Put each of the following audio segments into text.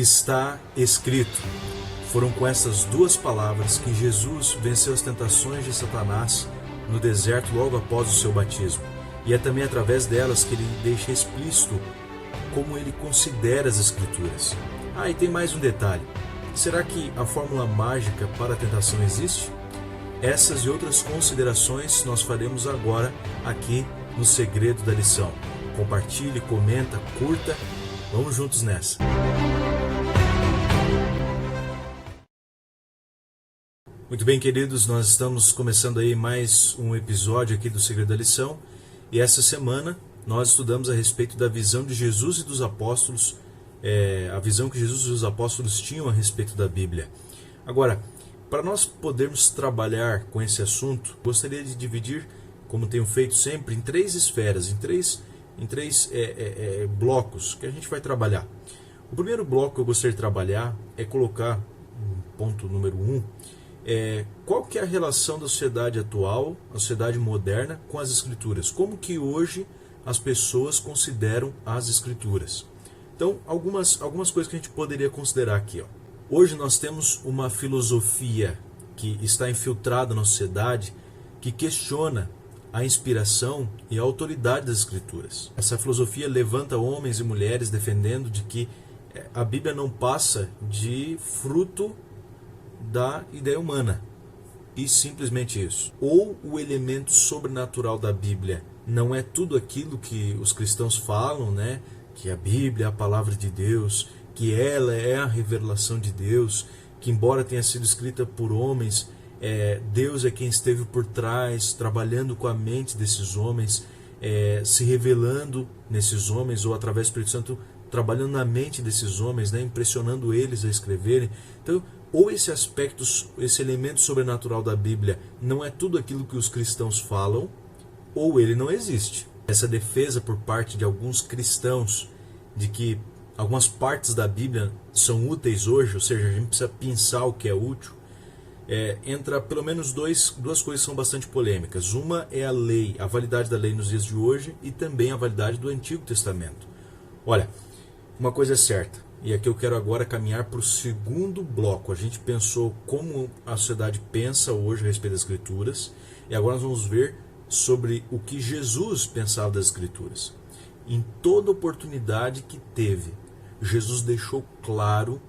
Está escrito. Foram com essas duas palavras que Jesus venceu as tentações de Satanás no deserto logo após o seu batismo. E é também através delas que ele deixa explícito como ele considera as Escrituras. E tem mais um detalhe. Será que a fórmula mágica para a tentação existe? Essas e outras considerações nós faremos agora aqui no Segredo da Lição. Compartilhe, comenta, curta. Vamos juntos nessa. Muito bem, queridos, nós estamos começando aí mais um episódio aqui do Segredo da Lição. E essa semana nós estudamos a respeito da visão de Jesus e dos apóstolos, a visão que Jesus e os apóstolos tinham a respeito da Bíblia. Agora, para nós podermos trabalhar com esse assunto, gostaria de dividir, como tenho feito sempre, em três esferas, em três blocos que a gente vai trabalhar. O primeiro bloco que eu gostaria de trabalhar é colocar, ponto número 1, qual que é a relação da sociedade atual, a sociedade moderna, com as Escrituras? Como que hoje as pessoas consideram as Escrituras? Então, algumas coisas que a gente poderia considerar aqui. Hoje nós temos uma filosofia que está infiltrada na sociedade que questiona a inspiração e a autoridade das Escrituras. Essa filosofia levanta homens e mulheres defendendo de que a Bíblia não passa de fruto da ideia humana, e simplesmente isso. Ou o elemento sobrenatural da Bíblia não é tudo aquilo que os cristãos falam, né? Que a Bíblia é a palavra de Deus, que ela é a revelação de Deus, que embora tenha sido escrita por homens, Deus é quem esteve por trás, trabalhando com a mente desses homens, se revelando nesses homens, ou através do Espírito Santo, trabalhando na mente desses homens, né, impressionando eles a escreverem. Então, ou esse aspecto, esse elemento sobrenatural da Bíblia não é tudo aquilo que os cristãos falam, ou ele não existe. Essa defesa por parte de alguns cristãos de que algumas partes da Bíblia são úteis hoje, ou seja, a gente precisa pensar o que é útil, entra pelo menos duas coisas que são bastante polêmicas. Uma é a lei, a validade da lei nos dias de hoje, e também a validade do Antigo Testamento. Olha, uma coisa é certa, e aqui eu quero agora caminhar para o segundo bloco. A gente pensou como a sociedade pensa hoje a respeito das Escrituras, e agora nós vamos ver sobre o que Jesus pensava das Escrituras. Em toda oportunidade que teve, Jesus deixou claro,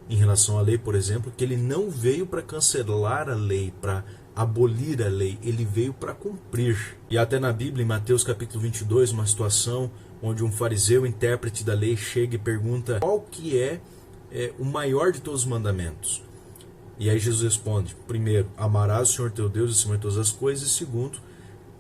em relação à lei, por exemplo, que ele não veio para cancelar a lei, para abolir a lei, ele veio para cumprir. E até na Bíblia, em Mateus capítulo 22, uma situação onde um fariseu, intérprete da lei, chega e pergunta qual que é o maior de todos os mandamentos. E aí Jesus responde: primeiro, amarás o Senhor teu Deus acima de todas as coisas, e segundo,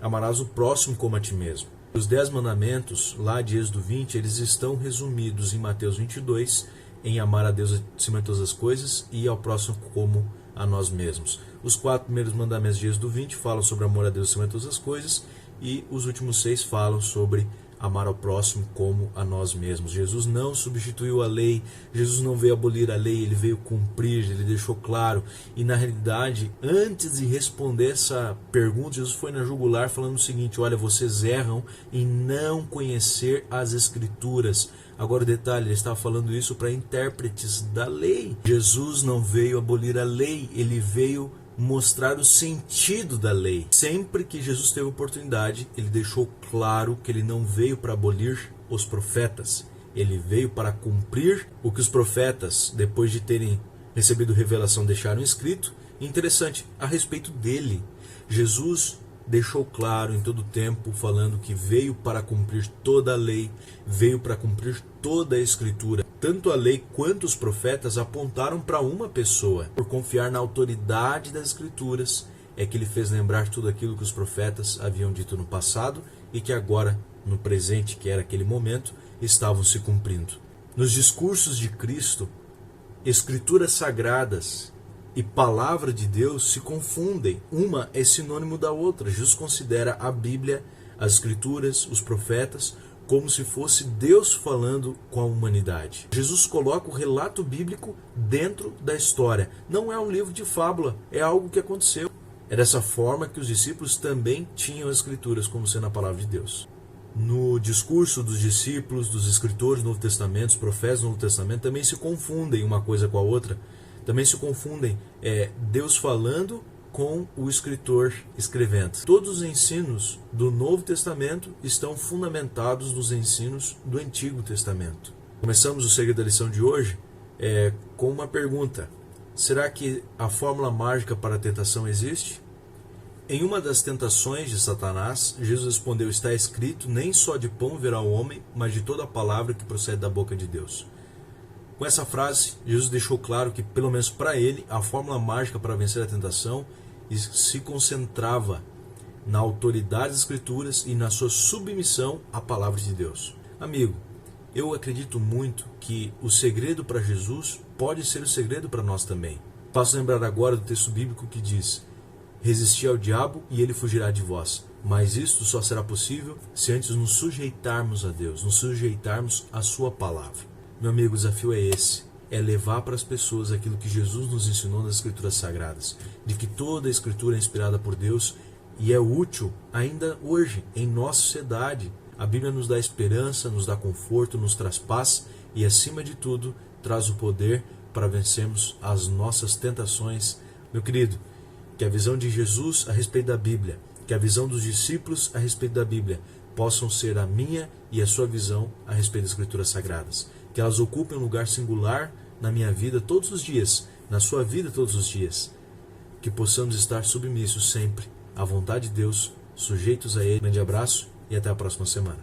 amarás o próximo como a ti mesmo. Os 10 mandamentos, lá de Êxodo 20, eles estão resumidos em Mateus 22, em amar a Deus acima de todas as coisas e ao próximo como a nós mesmos. Os 4 primeiros mandamentos de Êxodo 20 falam sobre amor a Deus acima de todas as coisas, e os últimos 6 falam sobre amar ao próximo como a nós mesmos. Jesus não substituiu a lei, Jesus não veio abolir a lei, ele veio cumprir, ele deixou claro. E na realidade, antes de responder essa pergunta, Jesus foi na jugular falando o seguinte: olha, vocês erram em não conhecer as Escrituras. Agora o detalhe, ele estava falando isso para intérpretes da lei. Jesus não veio abolir a lei, ele veio mostrar o sentido da lei. Sempre que Jesus teve oportunidade, ele deixou claro que ele não veio para abolir os profetas. Ele veio para cumprir o que os profetas, depois de terem recebido revelação, deixaram escrito. Interessante, a respeito dele, Jesus deixou claro em todo o tempo, falando que veio para cumprir toda a lei, veio para cumprir toda a Escritura. Tanto a lei quanto os profetas apontaram para uma pessoa. Por confiar na autoridade das Escrituras, é que ele fez lembrar tudo aquilo que os profetas haviam dito no passado e que agora, no presente, que era aquele momento, estavam se cumprindo. Nos discursos de Cristo, Escrituras sagradas e palavra de Deus se confundem. Uma é sinônimo da outra. Jesus considera a Bíblia, as Escrituras, os profetas, como se fosse Deus falando com a humanidade. Jesus coloca o relato bíblico dentro da história. Não é um livro de fábula, é algo que aconteceu. É dessa forma que os discípulos também tinham as Escrituras como sendo a palavra de Deus. no discurso dos discípulos, dos escritores do Novo Testamento, os profetas do Novo Testamento, também se confundem uma coisa com a outra. Também se confundem Deus falando com o escritor escrevendo. Todos os ensinos do Novo Testamento estão fundamentados nos ensinos do Antigo Testamento. Começamos o segredo da lição de hoje com uma pergunta: será que a fórmula mágica para a tentação existe? Em uma das tentações de Satanás, Jesus respondeu: está escrito, nem só de pão viverá o homem, mas de toda a palavra que procede da boca de Deus. Com essa frase, Jesus deixou claro que, pelo menos para ele, a fórmula mágica para vencer a tentação se concentrava na autoridade das Escrituras e na sua submissão à palavra de Deus. Amigo, eu acredito muito que o segredo para Jesus pode ser o segredo para nós também. Faço lembrar agora do texto bíblico que diz: resisti ao diabo e ele fugirá de vós. Mas isto só será possível se antes nos sujeitarmos a Deus, nos sujeitarmos à sua palavra. Meu amigo, o desafio é esse: é levar para as pessoas aquilo que Jesus nos ensinou nas Escrituras Sagradas, de que toda a Escritura é inspirada por Deus e é útil ainda hoje em nossa sociedade. A Bíblia nos dá esperança, nos dá conforto, nos traz paz e, acima de tudo, traz o poder para vencermos as nossas tentações. Meu querido, que a visão de Jesus a respeito da Bíblia, que a visão dos discípulos a respeito da Bíblia possam ser a minha e a sua visão a respeito das Escrituras Sagradas. Que elas ocupem um lugar singular na minha vida todos os dias, na sua vida todos os dias. Que possamos estar submissos sempre à vontade de Deus, sujeitos a Ele. Um grande abraço e até a próxima semana.